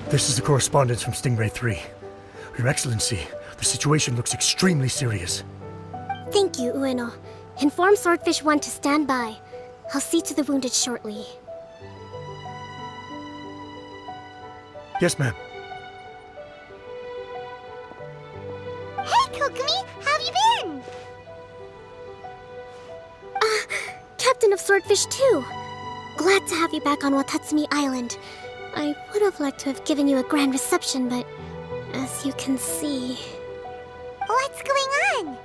This is the correspondence from Stingray 3. Your Excellency, the situation looks extremely serious. Thank you, Ueno. Inform Swordfish 1 to stand by. I'll see to the wounded shortly. Yes, ma'am. Hey, Kokomi! How have you been? Captain of Swordfish 2! Glad to have you back on Watatsumi Island. I would have liked to have given you a grand reception, but as you can see... What's going on?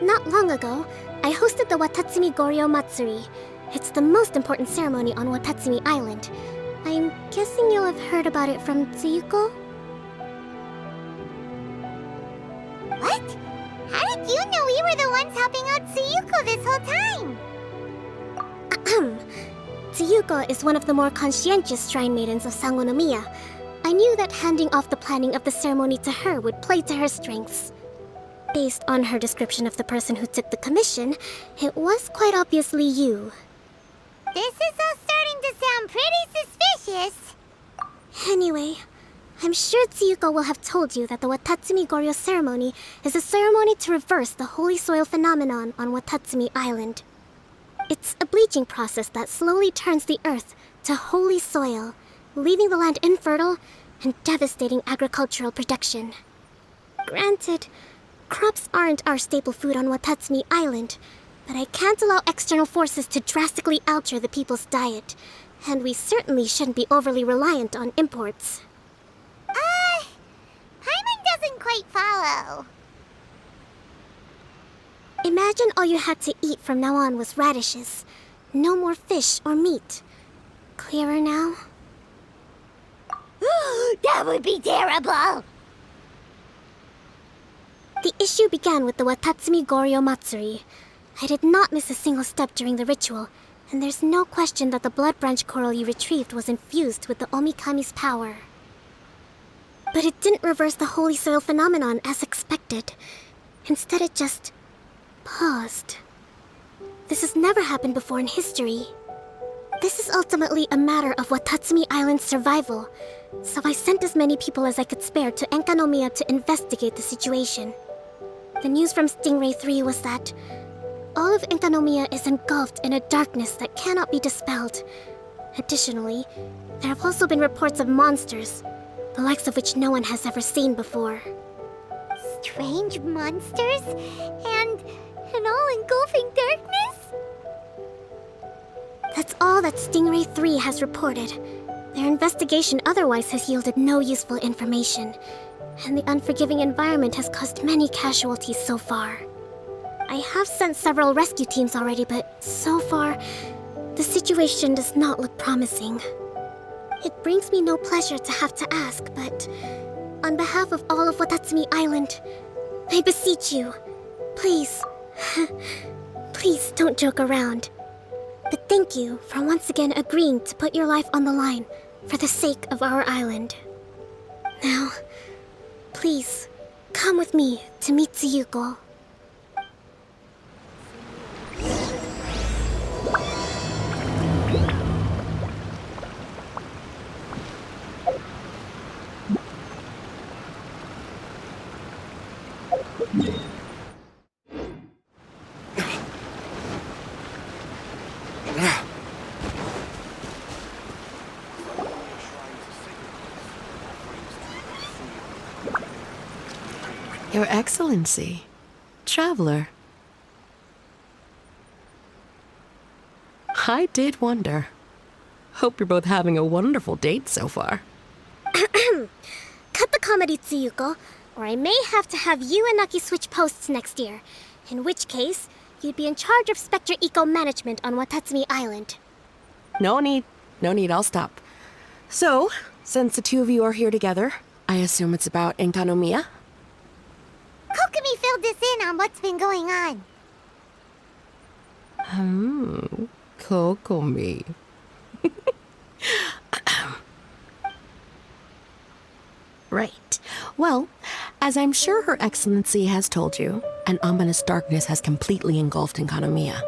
Not long ago, I hosted the Watatsumi Goryo Matsuri. It's the most important ceremony on Watatsumi Island. I'm guessing you'll have heard about it from Tsuyuko? What? How did you know we were the ones helping out Tsuyuko this whole time? Tsuyuko is one of the more conscientious shrine maidens of Sangonomiya. I knew that handing off the planning of the ceremony to her would play to her strengths. Based on her description of the person who took the commission, it was quite obviously you. This is all starting to sound pretty suspicious. Anyway, I'm sure Tsuyuko will have told you that the Watatsumi Goryo ceremony is a ceremony to reverse the holy soil phenomenon on Watatsumi Island. It's a bleaching process that slowly turns the earth to holy soil, leaving the land infertile and devastating agricultural production. Granted, crops aren't our staple food on Watatsumi Island, but I can't allow external forces to drastically alter the people's diet, and we certainly shouldn't be overly reliant on imports. Paimon doesn't quite follow. Imagine all you had to eat from now on was radishes. No more fish or meat. Clearer now? That would be terrible! The issue began with the Watatsumi Goryo Matsuri. I did not miss a single step during the ritual, and there's no question that the blood branch coral you retrieved was infused with the Omikami's power. But it didn't reverse the holy soil phenomenon as expected. Instead, it just paused. This has never happened before in history. This is ultimately a matter of Watatsumi Island's survival, so I sent as many people as I could spare to Enkanomiya to investigate the situation. The news from Stingray 3 was that all of Enkanomiya is engulfed in a darkness that cannot be dispelled. Additionally, there have also been reports of monsters, the likes of which no one has ever seen before. Strange monsters? And an all-engulfing darkness? That's all that Stingray 3 has reported. Their investigation otherwise has yielded no useful information, and the unforgiving environment has caused many casualties so far. I have sent several rescue teams already, but so far, the situation does not look promising. It brings me no pleasure to have to ask, but on behalf of all of Watatsumi Island, I beseech you, please, please don't joke around. But thank you for once again agreeing to put your life on the line for the sake of our island. Now, please, come with me to meet Tsuyuko. Your Excellency, traveler. I did wonder. Hope you're both having a wonderful date so far. Cut the comedy, Tsuyuko, or I may have to have you and Naki switch posts next year. In which case, you'd be in charge of Spectre Eco Management on Watatsumi Island. No need, I'll stop. So, since the two of you are here together, I assume it's about Enkanomiya? Kokomi filled us in on what's been going on. Kokomi. Right. Well, as I'm sure Her Excellency has told you, an ominous darkness has completely engulfed Enkanomiya.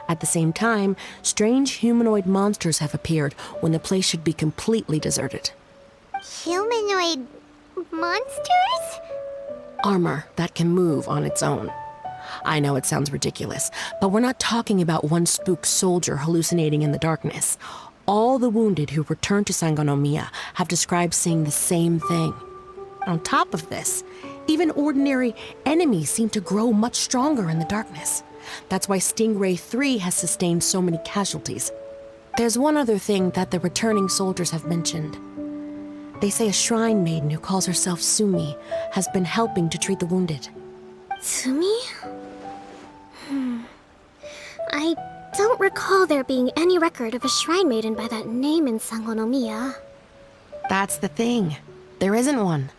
At the same time, strange humanoid monsters have appeared when the place should be completely deserted. Humanoid monsters? Armor that can move on its own. I know it sounds ridiculous, but we're not talking about one spooked soldier hallucinating in the darkness. All the wounded who returned to Sangonomiya have described seeing the same thing. On top of this, even ordinary enemies seem to grow much stronger in the darkness. That's why Stingray 3 has sustained so many casualties. There's one other thing that the returning soldiers have mentioned. They say a shrine maiden who calls herself Sumi has been helping to treat the wounded. Tsumi? I don't recall there being any record of a shrine maiden by that name in Sangonomiya. That's the thing. There isn't one.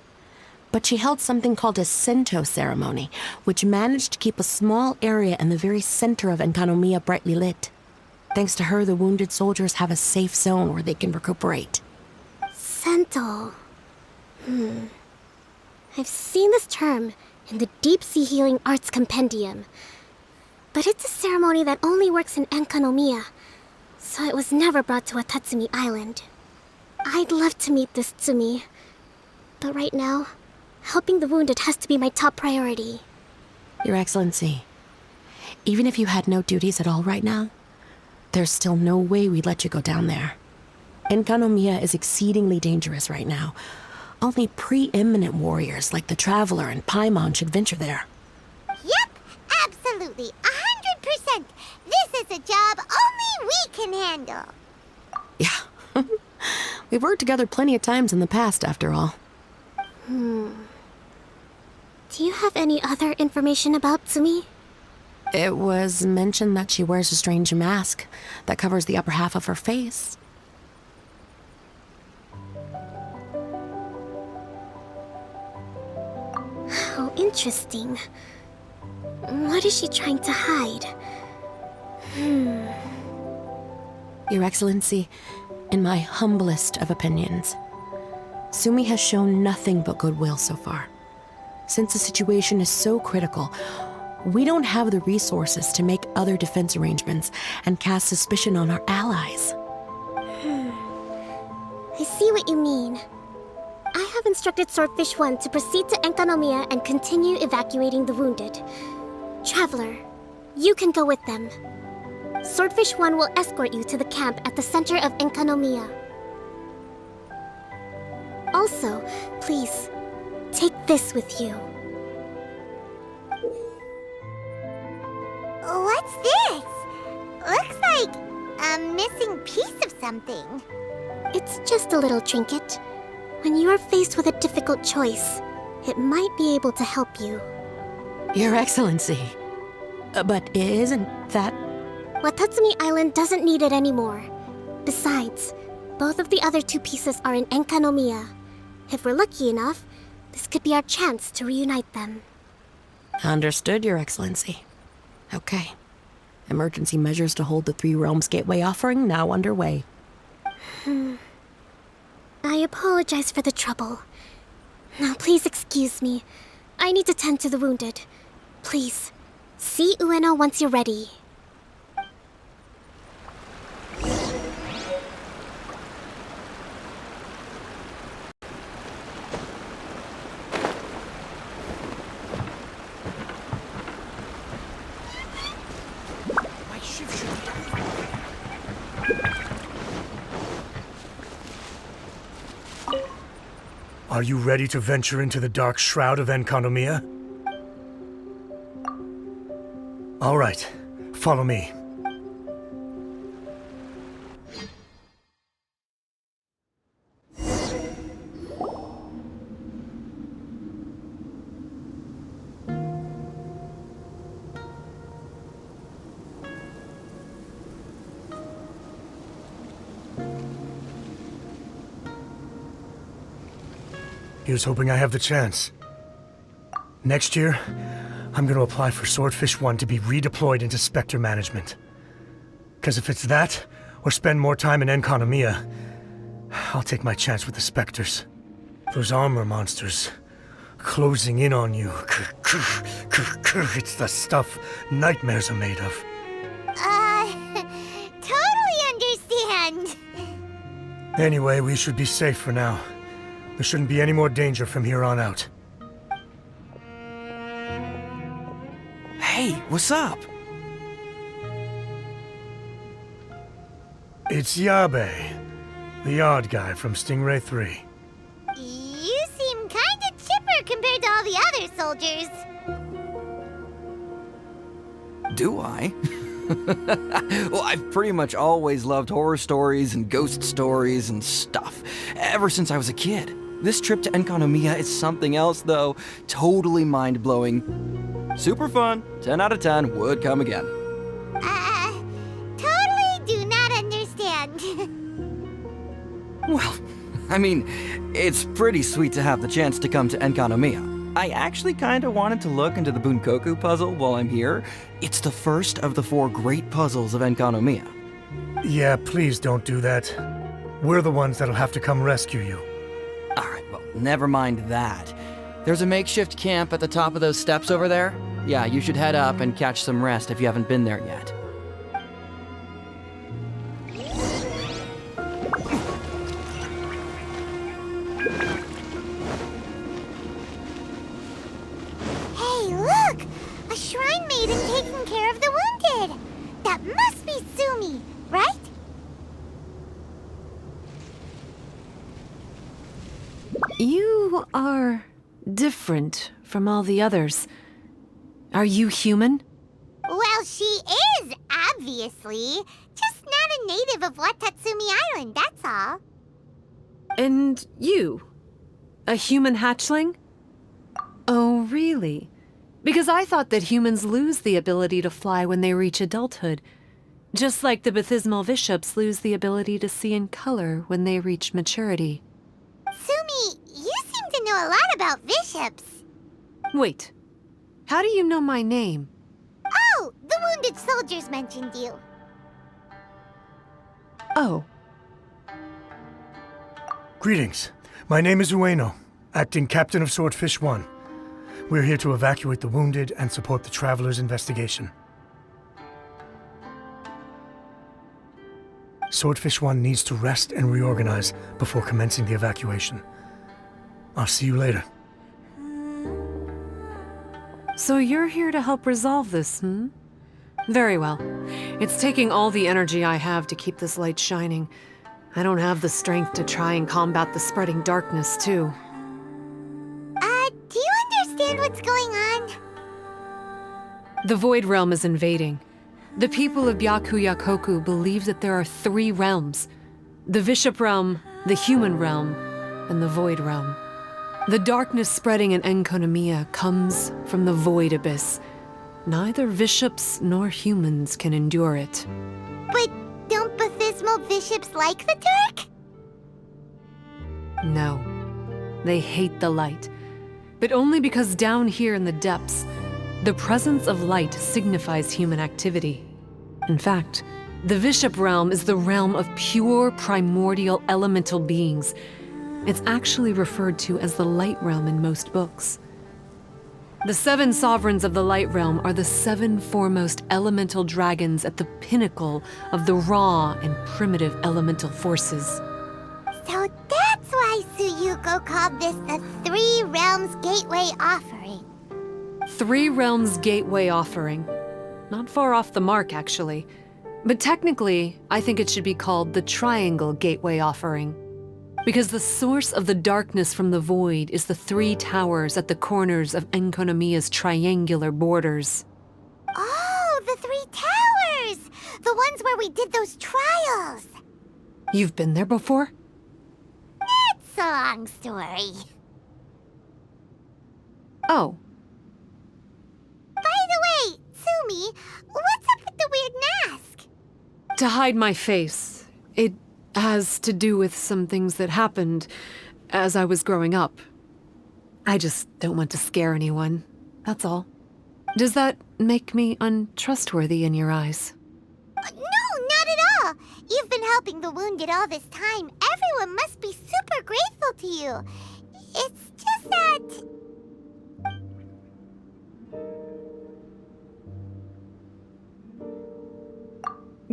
But she held something called a Sento ceremony, which managed to keep a small area in the very center of Enkanomiya brightly lit. Thanks to her, the wounded soldiers have a safe zone where they can recuperate. Sento. I've seen this term in the Deep Sea Healing Arts Compendium. But it's a ceremony that only works in Enkanomiya, so it was never brought to Watatsumi Island. I'd love to meet this Tsumi, but right now, helping the wounded has to be my top priority. Your Excellency, even if you had no duties at all right now, there's still no way we'd let you go down there. Enkanomiya is exceedingly dangerous right now. Only preeminent warriors like the Traveler and Paimon should venture there. Yep, absolutely, 100%. This is a job only we can handle. Yeah. We've worked together plenty of times in the past, after all. Do you have any other information about Tsumi? It was mentioned that she wears a strange mask that covers the upper half of her face. How interesting. What is she trying to hide? Your Excellency, in my humblest of opinions, Sumi has shown nothing but goodwill so far. Since the situation is so critical, we don't have the resources to make other defense arrangements and cast suspicion on our allies. I see what you mean. I have instructed Swordfish 1 to proceed to Enkanomiya and continue evacuating the wounded. Traveler, you can go with them. Swordfish 1 will escort you to the camp at the center of Enkanomiya. Also, please, take this with you. What's this? Looks like a missing piece of something. It's just a little trinket. When you are faced with a difficult choice, it might be able to help you. Your Excellency. But isn't that... Watatsumi Island doesn't need it anymore. Besides, both of the other two pieces are in Enkanomiya. If we're lucky enough, this could be our chance to reunite them. Understood, Your Excellency. Okay. Emergency measures to hold the Three Realms Gateway offering now underway. I apologize for the trouble. Now please excuse me. I need to tend to the wounded. Please, see Ueno once you're ready. Are you ready to venture into the dark shroud of Enkanomiya? All right, follow me. Here's hoping I have the chance. Next year, I'm gonna apply for Swordfish 1 to be redeployed into Spectre management. Because if it's that, or spend more time in Enkanomiya, I'll take my chance with the Spectres. Those armor monsters, closing in on you. It's the stuff nightmares are made of. understand. Anyway, we should be safe for now. There shouldn't be any more danger from here on out. Hey, what's up? It's Yabe, the odd guy from Stingray 3. You seem kinda chipper compared to all the other soldiers. Do I? Well, I've pretty much always loved horror stories and ghost stories and stuff, ever since I was a kid. This trip to Enkanomiya is something else, though. Totally mind-blowing. Super fun. 10 out of 10 would come again. Totally do not understand. Well, I mean, it's pretty sweet to have the chance to come to Enkanomiya. I actually kinda wanted to look into the Bunkoku puzzle while I'm here. It's the first of the 4 great puzzles of Enkanomiya. Yeah, please don't do that. We're the ones that'll have to come rescue you. Alright, well, never mind that. There's a makeshift camp at the top of those steps over there. Yeah, you should head up and catch some rest if you haven't been there yet. Hey, look! A shrine maiden taking care of the wounded! That must be Sumi, right? You are different from all the others. Are you human? Well, she is, obviously. Just not a native of Watatsumi Island, that's all. And you? A human hatchling? Oh, really? Because I thought that humans lose the ability to fly when they reach adulthood, just like the baptismal bishops lose the ability to see in color when they reach maturity. Sumi, you seem to know a lot about bishops. Wait, how do you know my name? Oh, the wounded soldiers mentioned you. Oh, Greetings. My name is Ueno, acting captain of Swordfish 1. We're here to evacuate the wounded and support the traveler's investigation. Swordfish 1 needs to rest and reorganize before commencing the evacuation. I'll see you later. so you're here to help resolve this, hmm? Very well. It's taking all the energy I have to keep this light shining. I don't have the strength to try and combat the spreading darkness, too. Do you understand what's going on? The Void Realm is invading. The people of Byakuyakoku believe that there are 3 realms: the Bishop Realm, the Human Realm, and the Void Realm. The darkness spreading in Enkanomiya comes from the Void Abyss. Neither bishops nor humans can endure it. But don't baptismal bishops like the dark? No, they hate the light, but only because down here in the depths, the presence of light signifies human activity. In fact, the Bishop Realm is the realm of pure primordial elemental beings. It's actually referred to as the Light Realm in most books. The 7 sovereigns of the Light Realm are the 7 foremost elemental dragons at the pinnacle of the raw and primitive elemental forces. So that's why Suyuko called this the 3 Realms Gateway Offering. 3 Realms Gateway Offering. Not far off the mark, actually. But technically, I think it should be called the Triangle Gateway Offering. Because the source of the darkness from the void is the 3 towers at the corners of Enkanomiya's triangular borders. Oh, the 3 towers! The ones where we did those trials! You've been there before? It's a long story. Oh, By the way, Sumi, what's up with the weird mask? to hide my face. It has to do with some things that happened as I was growing up. I just don't want to scare anyone, that's all. Does that make me untrustworthy in your eyes? No, not at all. You've been helping the wounded all this time. Everyone must be super grateful to you. It's just that...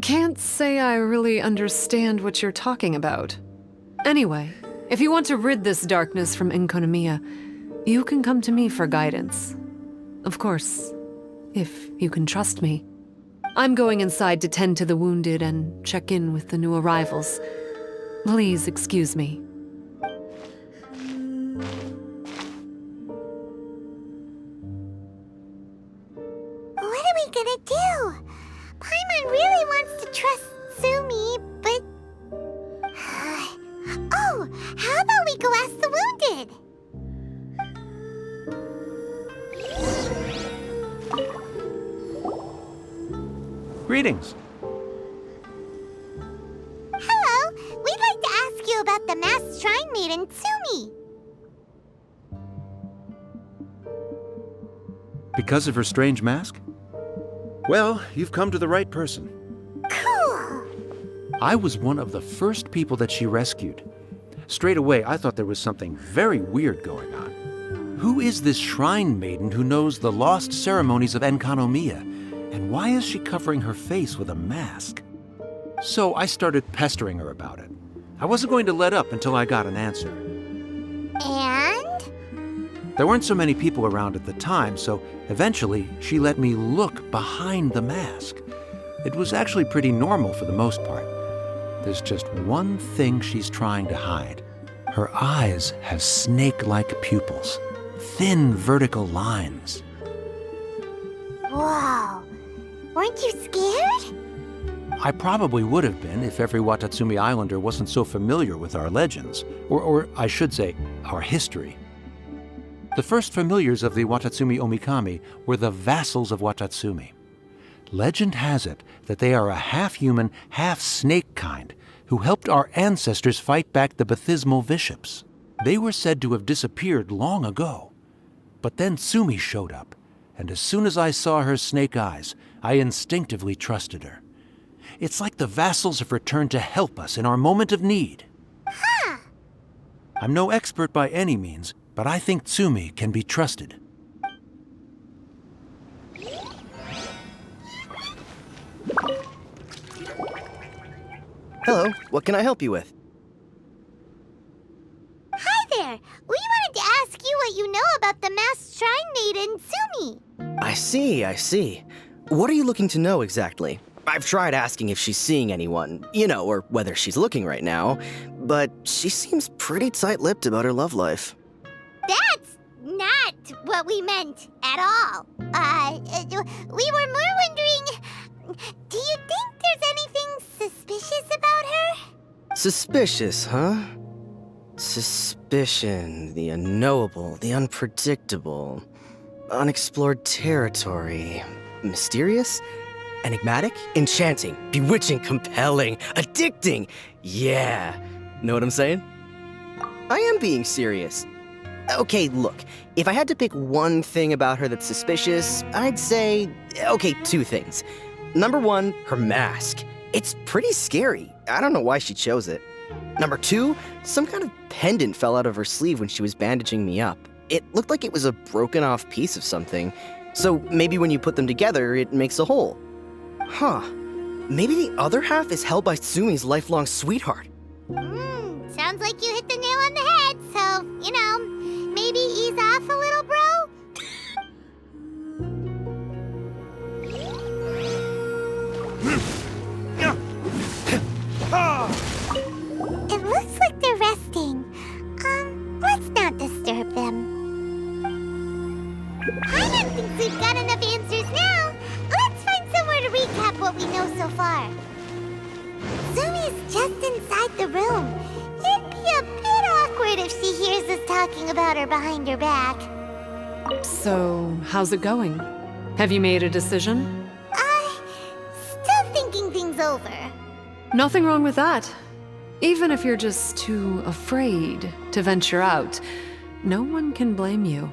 Can't say I really understand what you're talking about. Anyway, if you want to rid this darkness from Enkonomiya, you can come to me for guidance. Of course, if you can trust me. I'm going inside to tend to the wounded and check in with the new arrivals. Please excuse me. What are we gonna do? Paimon really wants to trust Sumi, but... Oh, how about we go ask the wounded? Greetings. Hello, we'd like to ask you about the masked shrine maiden, Sumi. Because of her strange mask? Well, you've come to the right person. Cool. I was one of the first people that she rescued. Straight away, I thought there was something very weird going on. Who is this shrine maiden who knows the lost ceremonies of Enkonomiya? And why is she covering her face with a mask? So I started pestering her about it. I wasn't going to let up until I got an answer. And? There weren't so many people around at the time, so eventually she let me look behind the mask. It was actually pretty normal for the most part. There's just one thing she's trying to hide. Her eyes have snake-like pupils, thin vertical lines. Whoa. Weren't you scared? I probably would have been if every Watatsumi Islander wasn't so familiar with our legends, or I should say, our history. The first familiars of the Watatsumi Omikami were the vassals of Watatsumi. Legend has it that they are a half-human, half-snake kind who helped our ancestors fight back the Bathismal Bishops. They were said to have disappeared long ago. But then Sumi showed up, and as soon as I saw her snake eyes, I instinctively trusted her. It's like the vassals have returned to help us in our moment of need. Huh. I'm no expert by any means, but I think Tsumi can be trusted. Hello, what can I help you with? Hi there. We wanted to ask you what you know about the masked shrine maiden, Sumi. I see. What are you looking to know exactly? I've tried asking if she's seeing anyone, or whether she's looking right now, but she seems pretty tight-lipped about her love life. That's not what we meant at all. We were more wondering, do you think there's anything suspicious about her? Suspicious, huh? Suspicion, the unknowable, the unpredictable, unexplored territory, mysterious, enigmatic, enchanting, bewitching, compelling, addicting. Yeah, know what I'm saying? I am being serious. Okay, look, if I had to pick one thing about her that's suspicious, I'd say, two things. Number one, her mask. It's pretty scary. I don't know why she chose it. Number two, some kind of pendant fell out of her sleeve when she was bandaging me up. It looked like it was a broken off piece of something. So maybe when you put them together, it makes a whole. Huh. Maybe the other half is held by Sumi's lifelong sweetheart. Sounds like you hit the nail on the head, so, maybe ease off a little, bro? It looks like they're resting. Let's not disturb them. Paimon thinks we've got enough answers now. Let's find somewhere to recap what we know so far. Sumi's just inside the room. It'd be a bit awkward if she hears us talking about her behind her back. So, how's it going? Have you made a decision? Still thinking things over. Nothing wrong with that. Even if you're just too afraid to venture out, no one can blame you.